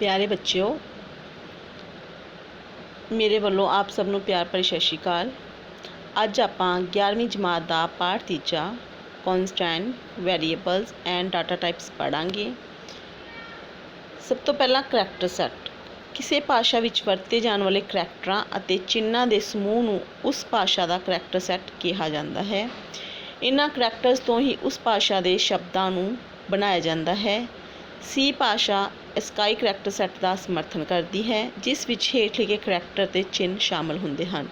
प्यारे बच्चों, मेरे वालों आप सब नूं प्यार भरी सत श्री अकाल। अज आपां 11वीं जमात दा पाठ तीजा constant, variables and data types पढ़ांगे। सब तो पहला करैक्टर सैट। किसी भाषा विच वरते जाने वाले करैक्टरां अते चिन्हां दे समूह नूं उस भाषा दा करैक्टर सैट कहा जाता है। इन्हां करैक्टर्स तो ही उस भाषा के शब्दां नूं बनाया जाता है। सी भाषा स्काई करैक्टर सैट का समर्थन करती है, जिस विच हेठ लिखे करैक्टर ते चिन्ह शामिल होंदे हन।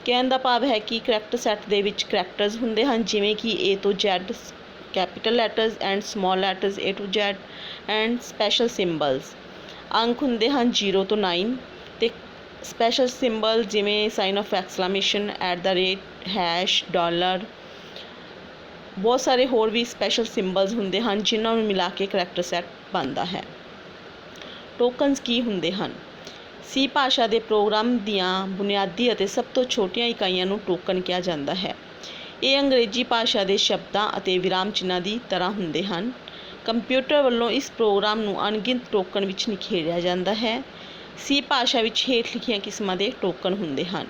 कहण दा भाव है कि करैक्टर सैट दे विच करैक्टर्स होंदे हन, जिवें कि ए तो Z, capital letters and small letters A to Z and special symbols. अंक होंदे हन 0 तो 9 ते स्पैशल सिंबल जिवें sign of exclamation, @ hash, dollar, बहुत सारे होर भी स्पैशल सिंबल्स होंदे हन जिन्हां नूं मिला के करैक्टर सैट बनता है। टोकनस की होंदे हन? सी भाषा के प्रोग्राम दियां बुनियादी अते सब तो छोटियां इकाइयां नूं टोकन कहा जाता है। ये अंग्रेजी भाषा के शब्दां अते विराम चिन्हां की तरह होंदे हन। कंप्यूटर वालों इस प्रोग्राम नूं अणगिनत टोकन विच निखेड़िया जाता है। सी भाषा विच हेठ लिखियां किस्मां दे टोकन होंदे हन,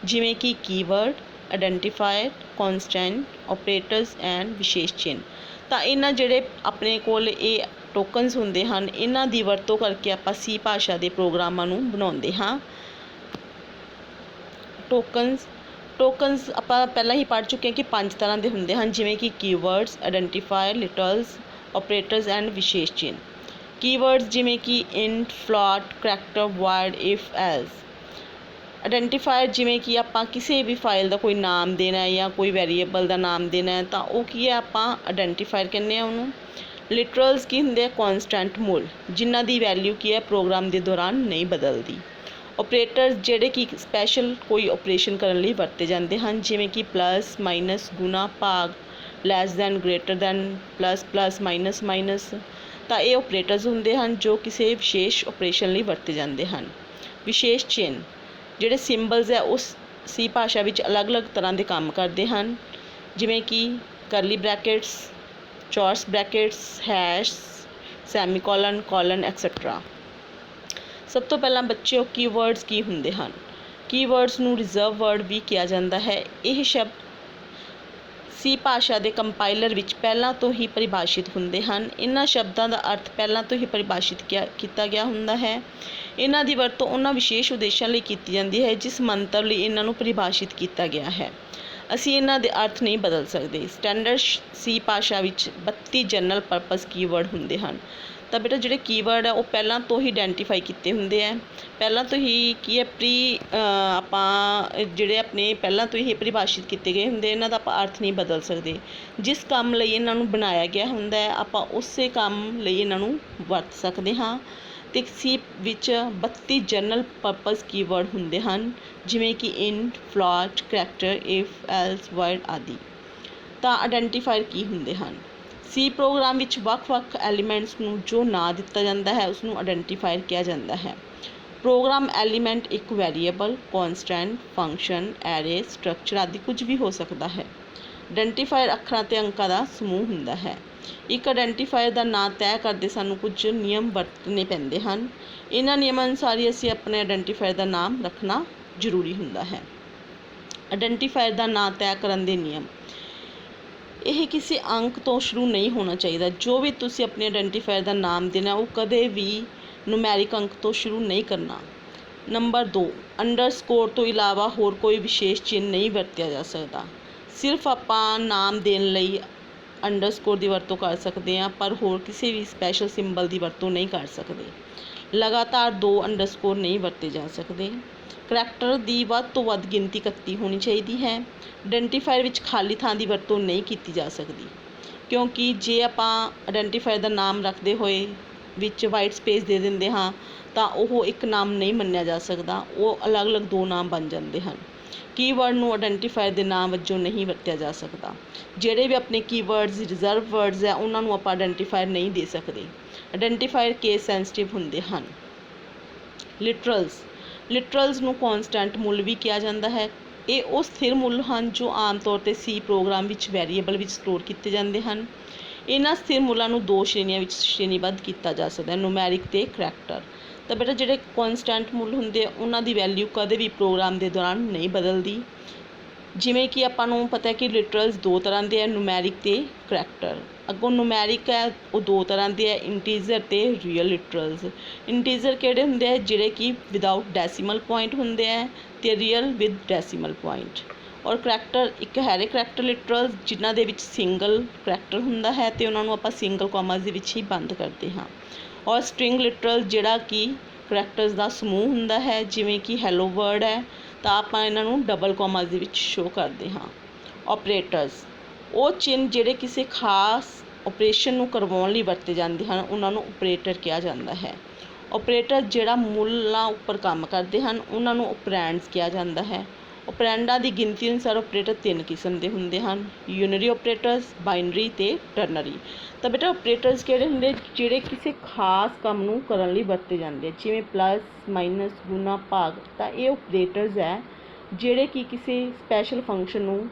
जिवें कि keyword, identifier, constant, operators and विशेष चिन्ह। तो इन्हां जिहड़े अपने कोल ये टोकनस होंदे हन, इन्हां दी वरतों करके आपां सी भाषा के प्रोग्रामां नूं बनाउंदे हां। टोकनस आपां पहलां ही पढ़ चुके हैं कि 5 तरह के होंदे हन, जिवें कि keywords, identifiers, literals, operators and विशेष चिन्ह। कीवर्ड्स जिवें कि int, float, character, word, if, else. Identifier जिवें कि आपां किसी भी फाइल का कोई नाम देना है या कोई वेरीएबल का नाम देना है तो वह की है, आपां आइडेंटिफायर कहने उन्होंने। लिटरल्स की होंदे कॉन्सटेंट मुल, जिन्हां दी वैल्यू की है प्रोग्राम के दौरान नहीं बदलती। ऑपरेटर्स जिहड़े कि स्पैशल कोई ऑपरेशन करने लई वरते जाते हैं, जिवें कि प्लस, माइनस, गुना, भाग, less than, greater than, plus plus, minus minus. तो ये ऑपरेटर्स होंदे हन जो किसी विशेष ऑपरेशन लई वरते जाते हैं। विशेष चिन्ह जिहड़े सिंबल्स है उस सी भाषा विच अलग अलग तरह के काम करते हैं, जिवें कि करली ब्रैकेट्स, चौरस ब्रैकेट्स, हैश, सैमीकोलन, कोलन एक्सेट्रा। सब तो पहला बच्चों कीवर्ड्स की होंदे हन? कीवर्ड्स नूं रिजर्व वर्ड भी कहा जाता है। यह शब्द सी भाषा के कंपाइलर विच पहलां तो ही परिभाषित होंदे हन। इन्हां शब्दां दा अर्थ पहलां तो ही परिभाषित किया गया हुंदा है। इन्हां दी वरतों उन्हां विशेष उद्देशां लई कीती जांदी है जिस मंतव लई इन्हां नूं परिभाषित किया गया है। असीं इन्हां दे अर्थ नहीं बदल सकते। स्टैंडर्ड सी भाषा विच 32 जनरल परपज़ कीवर्ड होंदे हन। तो बेटा जिहड़े कीवर्ड है वो पहलां तो ही आइडेंटिफाई किए होंदे हैं, पहलां तो ही की है प्री आपां जिहड़े अपने पहलां तो ही परिभाषित किए गए होंदे, इन्हां दा आपां अर्थ नहीं बदल सकते। जिस काम लई इन्हां नूं बनाया गया हुंदा है आपां उसे काम लई इन्हां नूं वरत सकते हाँ। तो सी विच 32 जनरल परपज़ कीवर्ड होंदे हन, जिवें कि int, float, character, if, else, word आदि। तो आइडेंटिफायर की होंदे हन? सी प्रोग्राम विच वख-वख एलीमेंट्स नूं जो ना दिता जाता है उसनूं आइडेंटिफायर कहा जाता है। प्रोग्राम एलीमेंट एक variable, constant, function, array, structure आदि कुछ भी हो सकता है। आइडेंटिफायर अखरां ते अंकां दा समूह हुंदा है। एक आइडेंटिफायर का नाम तय करते सानूं कुछ नियम वरतने पैंदे हन। इन्हां नियमां अनुसार ही असीं अपने आइडेंटिफायर का नाम रखना जरूरी हुंदा है। आइडेंटिफायर का नाम तय करन दे नियम। यह किसी अंक तो शुरू नहीं होना चाहिए। जो भी तुसी अपने आइडेंटिफायर का नाम देना वो कदे भी नुमैरिक अंक तो शुरू नहीं करना। नंबर 2, अंडरस्कोर तो इलावा होर कोई विशेष चिन्ह नहीं वरतिया जा सकता। सिर्फ आपां नाम देने लई अंडरस्कोर की वरतों कर सकते हैं, पर होर किसी भी स्पैशल सिंबल की वरतों नहीं कर सकते। लगातार 2 अंडरस्कोर नहीं वरते जा सकते। करैक्टर की वध तो वध गिनती 31 होनी चाहिए है। आइडेंटिफायर विच खाली थां की वरतों नहीं की जा सकती, क्योंकि जे आपां आइडेंटिफायर का नाम रखते हुए विच वाइट स्पेस दे देंदे हाँ तो वह एक नाम नहीं मन्निया जा सकता, वो अलग अलग 2 नाम बन जाते हैं। कीवर्ड नूं आइडेंटिफायर के नाम वजों नहीं वरतिया जा सकता। जिहड़े भी अपने कीवर्ड्स रिजर्व वर्ड्स है उन्होंने आपां आइडेंटिफायर नहीं दे सकते। आइडेंटिफायर केस सेंसिटिव होंदे हन। लिटरल्स नूं कॉन्सटेंट मुल भी कहा जाता है। ये वो स्थिर मुल हैं जो आम तौर पर सी प्रोग्राम विच वेरीएबल विच स्टोर किए जाते हैं। ਇਹਨਾਂ ਸਥਿਰ ਮੁੱਲਾਂ ਨੂੰ ਦੋ ਸ਼੍ਰੇਣੀਆਂ ਵਿੱਚ ਸ਼੍ਰੇਣੀਬੱਧ ਕੀਤਾ ਜਾ ਸਕਦਾ ਹੈ, ਨੂਮੈਰਿਕ ਤੇ ਕਰੈਕਟਰ। ਤਾਂ ਬੇਟਾ ਜਿਹੜੇ ਕੌਨਸਟੈਂਟ ਮੁੱਲ ਹੁੰਦੇ ਆ ਉਹਨਾਂ ਦੀ ਵੈਲਿਊ ਕਦੇ ਵੀ ਪ੍ਰੋਗਰਾਮ ਦੇ ਦੌਰਾਨ ਨਹੀਂ ਬਦਲਦੀ। ਜਿਵੇਂ ਕਿ ਆਪਾਂ ਨੂੰ ਪਤਾ ਹੈ ਕਿ ਲਿਟਰਲਸ ਦੋ ਤਰ੍ਹਾਂ ਦੇ ਆ, ਨੂਮੈਰਿਕ ਤੇ ਕਰੈਕਟਰ। ਅੱਗੋਂ ਨੂਮੈਰਿਕ ਹੈ ਉਹ ਦੋ ਤਰ੍ਹਾਂ ਦੇ ਆ, ਇੰਟੀਜ਼ਰ ਤੇ ਰੀਅਲ ਲਿਟਰਲਸ। ਇੰਟੀਜ਼ਰ ਕਿਹੜੇ ਹੁੰਦੇ ਆ, ਜਿਹੜੇ ਕਿ ਵਿਦਆਊਟ ਡੈਸੀਮਲ ਪੁਆਇੰਟ ਹੁੰਦੇ ਆ, ਤੇ ਰੀਅਲ ਵਿਦ ਡੈਸੀਮਲ ਪੁਆਇੰਟ। ਔਰ ਕਰੈਕਟਰ ਇੱਕ ਹੈਗੇ ਕਰੈਕਟਰ ਲਿਟਰਲਸ ਜਿਨ੍ਹਾਂ ਦੇ ਵਿੱਚ ਸਿੰਗਲ ਕਰੈਕਟਰ ਹੁੰਦਾ ਹੈ ਤੇ ਉਹਨਾਂ ਨੂੰ ਆਪਾਂ ਸਿੰਗਲ ਕੋਮਾਸ ਦੇ ਵਿੱਚ ਹੀ ਬੰਦ ਕਰਦੇ ਹਾਂ। ਔਰ ਸਟ੍ਰਿੰਗ ਲਿਟਰਲ ਜਿਹੜਾ ਕਿ ਕਰੈਕਟਰਸ ਦਾ ਸਮੂਹ ਹੁੰਦਾ ਹੈ, ਜਿਵੇਂ ਕਿ ਹੈਲੋ ਵਰਡ ਹੈ ਤਾਂ ਆਪਾਂ ਇਹਨਾਂ ਨੂੰ ਡਬਲ ਕੋਮਾਸ ਦੇ ਵਿੱਚ ਸ਼ੋ ਕਰਦੇ ਹਾਂ। ਆਪਰੇਟਰਸ ਉਹ ਚਿੰਨ੍ਹ ਜਿਹੜੇ ਕਿਸੇ ਖਾਸ ਆਪਰੇਸ਼ਨ ਨੂੰ ਕਰਵਾਉਣ ਲਈ ਵਰਤੇ ਜਾਂਦੇ ਹਨ, ਉਹਨਾਂ ਨੂੰ ਆਪਰੇਟਰ ਕਿਹਾ ਜਾਂਦਾ ਹੈ। ਆਪਰੇਟਰ ਜਿਹੜਾ ਮੁੱਲਾਂ ਉੱਪਰ ਕੰਮ ਕਰਦੇ ਹਨ ਉਹਨਾਂ ਨੂੰ ਆਪਰੈਂਡਸ ਕਿਹਾ ਜਾਂਦਾ ਹੈ। ਆਪਰੈਂਡਾਂ ਦੀ ਗਿਣਤੀ ਅਨੁਸਾਰ ਆਪਰੇਟਰ ਤਿੰਨ ਕਿਸਮ ਦੇ ਹੁੰਦੇ ਹਨ, ਯੂਨਰੀ ਆਪਰੇਟਰਸ, ਬਾਈਨਰੀ ਤੇ ਟਰਨਰੀ। ਤਾਂ ਬੇਟਾ ਆਪਰੇਟਰਸ ਕਿਹੜੇ ਹੁੰਦੇ, ਜਿਹੜੇ ਕਿਸੇ ਖਾਸ ਕੰਮ ਨੂੰ ਕਰਨ ਲਈ ਵਰਤੇ ਜਾਂਦੇ ਆ, ਜਿਵੇਂ ਪਲੱਸ, ਮਾਈਨਸ, ਗੁਣਾ, ਭਾਗ। ਤਾਂ ਇਹ ਆਪਰੇਟਰਸ ਹੈ ਜਿਹੜੇ ਕਿ ਕਿਸੇ ਸਪੈਸ਼ਲ ਫੰਕਸ਼ਨ ਨੂੰ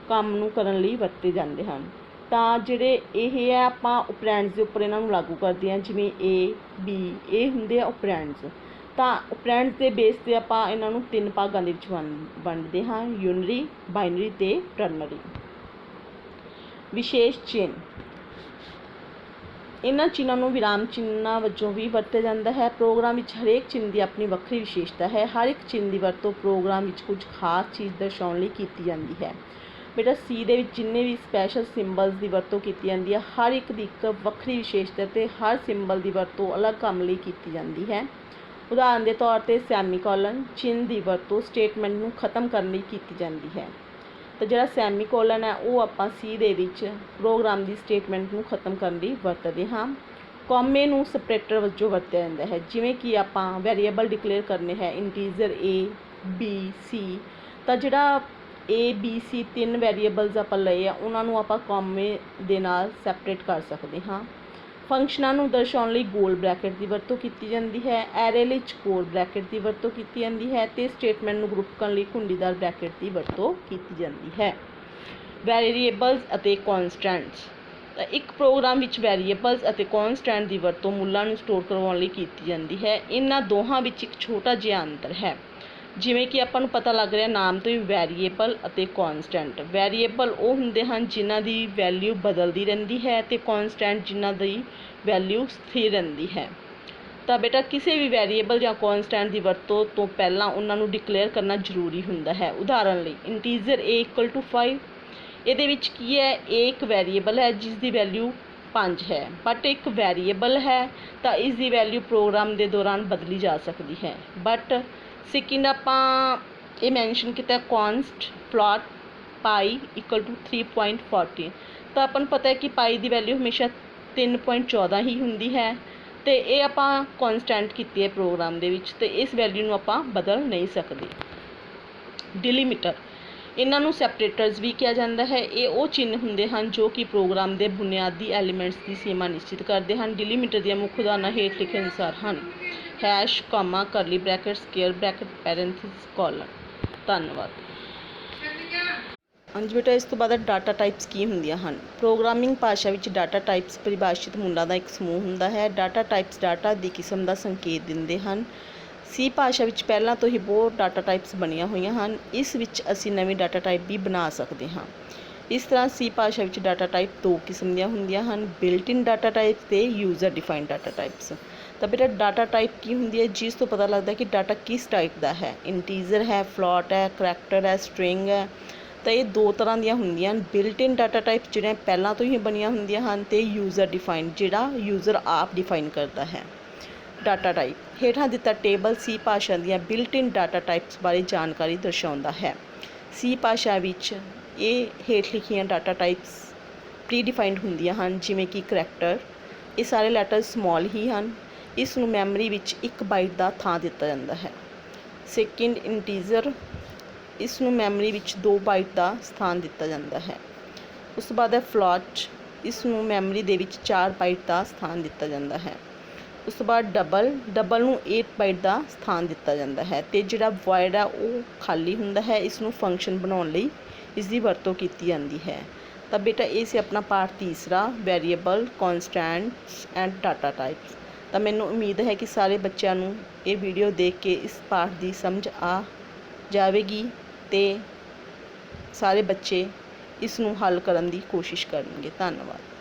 ਕੰਮ ਨੂੰ ਕਰਨ ਲਈ ਵਰਤੇ ਜਾਂਦੇ ਹਨ। ਤਾਂ ਜਿਹੜੇ ਇਹ ਹੈ ਆਪਾਂ ਆਪਰੈਂਡਸ ਦੇ ਉੱਪਰ ਇਹਨਾਂ ਨੂੰ ਲਾਗੂ ਕਰਦੇ ਹਾਂ, ਜਿਵੇਂ A, B ਇਹ ਹੁੰਦੇ ਆ ਆਪਰੈਂਡਸ। ਤਾਂ ਆਪਰੈਂਡਸ ਦੇ ਬੇਸ 'ਤੇ ਆਪਾਂ ਇਹਨਾਂ ਨੂੰ ਤਿੰਨ ਭਾਗਾਂ ਦੇ ਵਿੱਚ ਵੰਡਦੇ ਹਾਂ, ਯੂਨਰੀ, ਬਾਈਨਰੀ ਤੇ ਟਰਨਰੀ। ਵਿਸ਼ੇਸ਼ ਚਿੰਨ੍ਹ ਇਹਨਾਂ ਚਿੰਨ੍ਹਾਂ ਨੂੰ ਵਿਰਾਮ ਚਿੰਨ੍ਹਾਂ ਵਜੋਂ ਵੀ ਵਰਤਿਆ ਜਾਂਦਾ ਹੈ। ਪ੍ਰੋਗਰਾਮ ਵਿੱਚ ਹਰੇਕ ਚਿੰਨ੍ਹ ਦੀ ਆਪਣੀ ਵੱਖਰੀ ਵਿਸ਼ੇਸ਼ਤਾ ਹੈ। ਹਰ ਇੱਕ ਚਿੰਨ੍ਹ ਦੀ ਵਰਤੋਂ ਪ੍ਰੋਗਰਾਮ ਵਿੱਚ ਕੁਝ ਖਾਸ ਚੀਜ਼ ਦਰਸਾਉਣ ਲਈ ਕੀਤੀ ਜਾਂਦੀ ਹੈ। ਬੇਟਾ ਸੀ ਦੇ ਵਿੱਚ ਜਿੰਨੇ ਵੀ ਸਪੈਸ਼ਲ ਸਿੰਬਲਸ ਦੀ ਵਰਤੋਂ ਕੀਤੀ ਜਾਂਦੀ ਹੈ, ਹਰ ਇੱਕ ਦੀ ਇੱਕ ਵੱਖਰੀ ਵਿਸ਼ੇਸ਼ਤਾ ਅਤੇ ਹਰ ਸਿੰਬਲ ਦੀ ਵਰਤੋਂ ਅਲੱਗ ਕੰਮ ਲਈ ਕੀਤੀ ਜਾਂਦੀ ਹੈ। ਉਦਾਹਰਨ ਦੇ ਤੌਰ 'ਤੇ ਸੈਮੀਕੋਲਨ ਚਿੰਨ੍ਹ ਦੀ ਵਰਤੋਂ ਸਟੇਟਮੈਂਟ ਨੂੰ ਖ਼ਤਮ ਕਰਨ ਲਈ ਕੀਤੀ ਜਾਂਦੀ ਹੈ। ਤਾਂ ਜਿਹੜਾ ਸੈਮੀਕੋਲਨ ਹੈ ਉਹ ਆਪਾਂ ਸੀ ਦੇ ਵਿੱਚ ਪ੍ਰੋਗਰਾਮ ਦੀ ਸਟੇਟਮੈਂਟ ਨੂੰ ਖ਼ਤਮ ਕਰਨ ਲਈ ਵਰਤਦੇ ਹਾਂ। ਕੋਮੇ ਨੂੰ ਸਪਰੇਟਰ ਵਜੋਂ ਵਰਤਿਆ ਜਾਂਦਾ ਹੈ, ਜਿਵੇਂ ਕਿ ਆਪਾਂ ਵੈਰੀਏਬਲ ਡਿਕਲੇਅਰ ਕਰਨੇ ਹੈ, ਇੰਟੀਜ਼ਰ A, B, C। ਤਾਂ ਜਿਹੜਾ A, B, C ਤਿੰਨ ਵੈਰੀਏਬਲਸ ਆਪਾਂ ਲਏ ਆ ਉਹਨਾਂ ਨੂੰ ਆਪਾਂ ਕੋਮੇ ਦੇ ਨਾਲ ਸੈਪਰੇਟ ਕਰ ਸਕਦੇ ਹਾਂ। ਫੰਕਸ਼ਨਾਂ ਨੂੰ ਦਰਸਾਉਣ ਲਈ ਗੋਲ ਬ੍ਰੈਕਟ ਦੀ ਵਰਤੋਂ ਕੀਤੀ ਜਾਂਦੀ ਹੈ, ਐਰੇ ਲਈ ਚੌਕੋਰ ਬ੍ਰੈਕਟ ਦੀ ਵਰਤੋਂ ਕੀਤੀ ਜਾਂਦੀ ਹੈ ਅਤੇ ਸਟੇਟਮੈਂਟ ਨੂੰ ਗਰੁੱਪ ਕਰਨ ਲਈ ਘੁੰਡੀਦਾਰ ਬ੍ਰੈਕਟ ਦੀ ਵਰਤੋਂ ਕੀਤੀ ਜਾਂਦੀ ਹੈ। ਵੈਰੀਏਬਲਸ ਅਤੇ ਕੌਨਸਟੈਂਟਸ ਤਾਂ ਇੱਕ ਪ੍ਰੋਗਰਾਮ ਵਿੱਚ ਵੈਰੀਏਬਲਸ ਅਤੇ ਕੌਨਸਟੈਂਟ ਦੀ ਵਰਤੋਂ ਮੁੱਲਾਂ ਨੂੰ ਸਟੋਰ ਕਰਵਾਉਣ ਲਈ ਕੀਤੀ ਜਾਂਦੀ ਹੈ। ਇਹਨਾਂ ਦੋਹਾਂ ਵਿੱਚ ਇੱਕ ਛੋਟਾ ਜਿਹਾ ਅੰਤਰ ਹੈ, ਜਿਵੇਂ ਕਿ ਆਪਾਂ ਨੂੰ ਪਤਾ ਲੱਗ ਰਿਹਾ ਨਾਮ ਤੋਂ ਹੀ, ਵੈਰੀਏਬਲ ਅਤੇ ਕੌਨਸਟੈਂਟ। ਵੈਰੀਏਬਲ ਉਹ ਹੁੰਦੇ ਹਨ ਜਿਨ੍ਹਾਂ ਦੀ ਵੈਲਿਊ ਬਦਲਦੀ ਰਹਿੰਦੀ ਹੈ ਅਤੇ ਕੌਨਸਟੈਂਟ ਜਿਨ੍ਹਾਂ ਦੀ ਵੈਲਿਊ ਸਥਿਰ ਰਹਿੰਦੀ ਹੈ। ਤਾਂ ਬੇਟਾ ਕਿਸੇ ਵੀ ਵੈਰੀਏਬਲ ਜਾਂ ਕੌਨਸਟੈਂਟ ਦੀ ਵਰਤੋਂ ਤੋਂ ਪਹਿਲਾਂ ਉਹਨਾਂ ਨੂੰ ਡਿਕਲੇਅਰ ਕਰਨਾ ਜ਼ਰੂਰੀ ਹੁੰਦਾ ਹੈ। ਉਦਾਹਰਨ ਲਈ ਇੰਟੀਜ਼ਰ A = 5, ਇਹਦੇ ਵਿੱਚ ਕੀ ਹੈ, A ਇੱਕ ਵੈਰੀਏਬਲ ਹੈ ਜਿਸ ਦੀ ਵੈਲਿਊ 5 ਹੈ, ਬਟ ਇੱਕ ਵੈਰੀਏਬਲ ਹੈ ਤਾਂ ਇਸ ਦੀ ਵੈਲਿਊ ਪ੍ਰੋਗਰਾਮ ਦੇ ਦੌਰਾਨ ਬਦਲੀ ਜਾ ਸਕਦੀ ਹੈ। ਬਟ ਸੈਕਿੰਡ ਆਪਾਂ ਇਹ ਮੈਂਸ਼ਨ ਕੀਤਾ ਕੌਨਸਟ ਪਲਾਟ ਪਾਈ = 3.14। ਤਾਂ ਆਪਾਂ ਨੂੰ ਪਤਾ ਹੈ ਕਿ ਪਾਈ ਦੀ ਵੈਲਿਊ ਹਮੇਸ਼ਾ 3.14 ਹੀ ਹੁੰਦੀ ਹੈ ਅਤੇ ਇਹ ਆਪਾਂ ਕੌਨਸਟੈਂਟ ਕੀਤੀ ਹੈ ਪ੍ਰੋਗਰਾਮ ਦੇ ਵਿੱਚ, ਅਤੇ ਇਸ ਵੈਲਿਊ ਨੂੰ ਆਪਾਂ ਬਦਲ ਨਹੀਂ ਸਕਦੇ। ਡਿਲੀਮੀਟਰ ਇਹਨਾਂ ਨੂੰ ਸੈਪਰੇਟਰਸ ਵੀ ਕਿਹਾ ਜਾਂਦਾ ਹੈ। ਇਹ ਉਹ ਚਿੰਨ੍ਹ ਹੁੰਦੇ ਹਨ ਜੋ ਕਿ ਪ੍ਰੋਗਰਾਮ ਦੇ ਬੁਨਿਆਦੀ ਐਲੀਮੈਂਟਸ ਦੀ ਸੀਮਾ ਨਿਸ਼ਚਿਤ ਕਰਦੇ ਹਨ। ਡਿਲੀਮੀਟਰ ਦੀਆਂ ਮੁੱਖ ਉਦਾਹਰਨਾਂ ਹੇਠ ਲਿਖੇ ਅਨੁਸਾਰ ਹਨ, hash, comma, curly bracket, square bracket, parenthesis, colon. ਧੰਨਵਾਦ। ਹਾਂਜੀ ਬੇਟਾ, ਇਸ ਤੋਂ ਬਾਅਦ ਡਾਟਾ ਟਾਈਪਸ ਕੀ ਹੁੰਦੀਆਂ ਹਨ। ਪ੍ਰੋਗਰਾਮਿੰਗ ਭਾਸ਼ਾ ਵਿੱਚ ਡਾਟਾ ਟਾਈਪਸ ਪਰਿਭਾਸ਼ਿਤ ਮੁੱਲਾਂ ਦਾ ਇੱਕ ਸਮੂਹ ਹੁੰਦਾ ਹੈ। ਡਾਟਾ ਟਾਈਪਸ ਡਾਟਾ ਦੀ ਕਿਸਮ ਦਾ ਸੰਕੇਤ ਦਿੰਦੇ ਹਨ। ਸੀ ਭਾਸ਼ਾ ਵਿੱਚ ਪਹਿਲਾਂ ਤੋਂ ਹੀ ਬਹੁਤ ਡਾਟਾ ਟਾਈਪਸ ਬਣੀਆਂ ਹੋਈਆਂ ਹਨ। ਇਸ ਵਿੱਚ ਅਸੀਂ ਨਵੀਂ ਡਾਟਾ ਟਾਈਪ ਵੀ ਬਣਾ ਸਕਦੇ ਹਾਂ। ਇਸ ਤਰ੍ਹਾਂ ਸੀ ਭਾਸ਼ਾ ਵਿੱਚ ਡਾਟਾ ਟਾਈਪ ਦੋ ਕਿਸਮ ਦੀਆਂ ਹੁੰਦੀਆਂ ਹਨ, ਬਿਲਟ ਇਨ ਡਾਟਾ ਟਾਈਪ ਅਤੇ ਯੂਜ਼ਰ ਡਿਫਾਈਨਡ ਡਾਟਾ ਟਾਈਪਸ। ਤਾਂ ਬੇਟਾ ਡਾਟਾ ਟਾਈਪ ਕੀ ਹੁੰਦੀ ਹੈ, ਜਿਸ ਤੋਂ ਪਤਾ ਲੱਗਦਾ ਕਿ ਡਾਟਾ ਕਿਸ ਟਾਈਪ ਦਾ ਹੈ। ਇੰਟੀਜ਼ਰ ਹੈ, ਫਲੋਟ ਹੈ, ਕਰੈਕਟਰ ਹੈ, ਸਟ੍ਰਿੰਗ ਹੈ। ਤਾਂ ਇਹ ਦੋ ਤਰ੍ਹਾਂ ਦੀਆਂ ਹੁੰਦੀਆਂ ਹਨ, ਬਿਲਟ ਇਨ ਡਾਟਾ ਟਾਈਪ ਜਿਹੜੀਆਂ ਪਹਿਲਾਂ ਤੋਂ ਹੀ ਬਣੀਆਂ ਹੁੰਦੀਆਂ ਹਨ ਅਤੇ ਯੂਜ਼ਰ ਡਿਫਾਈਨਡ ਜਿਹੜਾ ਯੂਜ਼ਰ ਆਪ ਡਿਫਾਈਨ ਕਰਦਾ ਹੈ। ਡਾਟਾ ਟਾਈਪ ਹੇਠਾਂ ਦਿੱਤਾ ਟੇਬਲ ਸੀ ਭਾਸ਼ਾ ਦੀਆਂ ਬਿਲਟ ਇਨ ਡਾਟਾ ਟਾਈਪਸ ਬਾਰੇ ਜਾਣਕਾਰੀ ਦਰਸਾਉਂਦਾ ਹੈ। ਸੀ ਭਾਸ਼ਾ ਵਿੱਚ ਇਹ ਹੇਠ ਲਿਖੀਆਂ ਡਾਟਾ ਟਾਈਪਸ ਪ੍ਰੀ ਡਿਫਾਈਨਡ ਹੁੰਦੀਆਂ ਹਨ, ਜਿਵੇਂ ਕਿ ਕਰੈਕਟਰ, ਇਹ ਸਾਰੇ ਲੈਟਰ ਸਮੌਲ ਹੀ ਹਨ, ਇਸ ਨੂੰ ਮੈਮਰੀ ਵਿੱਚ 1 ਬਾਈਟ ਦਾ ਥਾਂ ਦਿੱਤਾ ਜਾਂਦਾ ਹੈ। ਸੈਕਿੰਡ ਇੰਟੀਜ਼ਰ, ਇਸ ਨੂੰ ਮੈਮਰੀ ਵਿੱਚ 2 ਬਾਈਟ ਦਾ ਸਥਾਨ ਦਿੱਤਾ ਜਾਂਦਾ ਹੈ। ਉਸ ਤੋਂ ਬਾਅਦ ਹੈ ਫਲੋਟ, ਇਸ ਨੂੰ ਮੈਮਰੀ ਦੇ ਵਿੱਚ 4 ਬਾਈਟ ਦਾ ਸਥਾਨ ਦਿੱਤਾ ਜਾਂਦਾ ਹੈ। ਉਸ ਤੋਂ ਬਾਅਦ ਡਬਲ ਨੂੰ 8 ਬਾਈਟ ਦਾ ਸਥਾਨ ਦਿੱਤਾ ਜਾਂਦਾ ਹੈ ਅਤੇ ਜਿਹੜਾ ਵੋਇਡ ਹੈ ਉਹ ਖਾਲੀ ਹੁੰਦਾ ਹੈ। ਇਸ ਨੂੰ ਫੰਕਸ਼ਨ ਬਣਾਉਣ ਲਈ ਇਸ ਦੀ ਵਰਤੋਂ ਕੀਤੀ ਜਾਂਦੀ ਹੈ। ਤਾਂ ਬੇਟਾ ਇਹ ਸੀ ਆਪਣਾ ਪਾਠ ਤੀਸਰਾ, variable, constants and data types. ਤਾਂ ਮੈਨੂੰ ਉਮੀਦ ਹੈ ਕਿ ਸਾਰੇ ਬੱਚਿਆਂ ਨੂੰ ਇਹ ਵੀਡੀਓ ਦੇਖ ਕੇ ਇਸ ਪਾਠ ਦੀ ਸਮਝ ਆ ਜਾਵੇਗੀ ਅਤੇ ਸਾਰੇ ਬੱਚੇ ਇਸ ਨੂੰ ਹੱਲ ਕਰਨ ਦੀ ਕੋਸ਼ਿਸ਼ ਕਰਨਗੇ। ਧੰਨਵਾਦ।